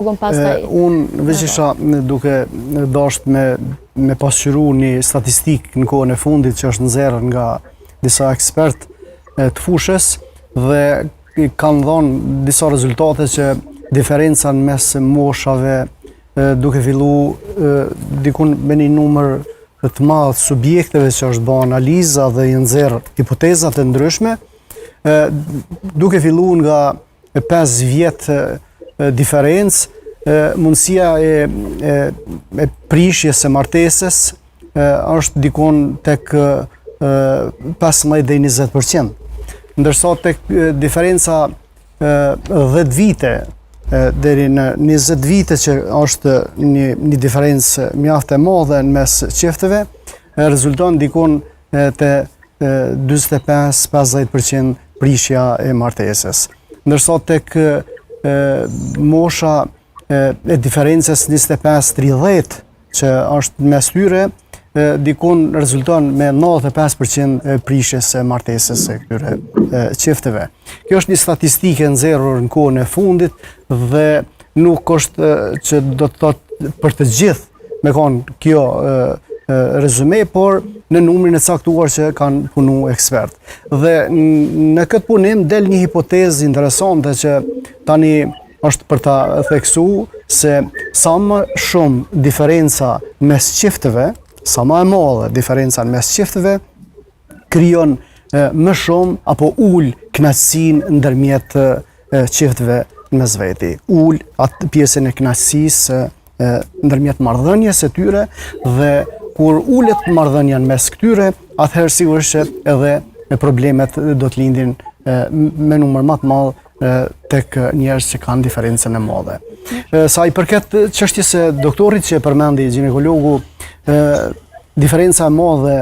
Unë veç isha duke dasht me pasqyru një statistik në kohën e fundit që është nxjerrë nga disa ekspert të fushës dhe kanë dhënë disa rezultate që diferenca në mes moshave duke fillu dikun me një numër të madh subjekteve që është bërë analiza dhe i nxjerr hipotezat e ndryshme, duke fillu nga 5 vjet diferencë, mundësia e prishjes së martesës është dikon tek 15 deri 20%. Ndërsa tek diferenca 10 vite deri në 20 vite që është një diferencë mjaft e madhe në mes çifteve, rezulton dikon te 45-50% prishja e martesës. Ndërsa tek mosha e diferencës 25-30 që është mes tyre, dikun rezulton me 95% prishjes së martesës së këtyre çifteve. Kjo është një statistike nxjerrur në kohën e fundit dhe nuk është që do të thotë për të gjithë me kanë kjo rezume, por në numrin e caktuar që kanë punu ekspert. Dhe në këtë punim del një hipotezë interesante që tani është për ta theksu se sa më shumë diferenca mes çifteve, sa më e madhe diferenca mes çifteve, krijon më shumë apo ul kënaqësinë ndërmjet çifteve mes veti. Ul atë pjesën e kënaqësisë ndërmjet marrëdhënies së tyre dhe kur ulet marrëdhënia mes këtyre, atëherë sigurisht që edhe problemet do të lindin me numër më të madh tek njerëz që kanë diferencën e madhe. Sa i përket çështjes së doktorit që përmendi ginekologu, diferenca e madhe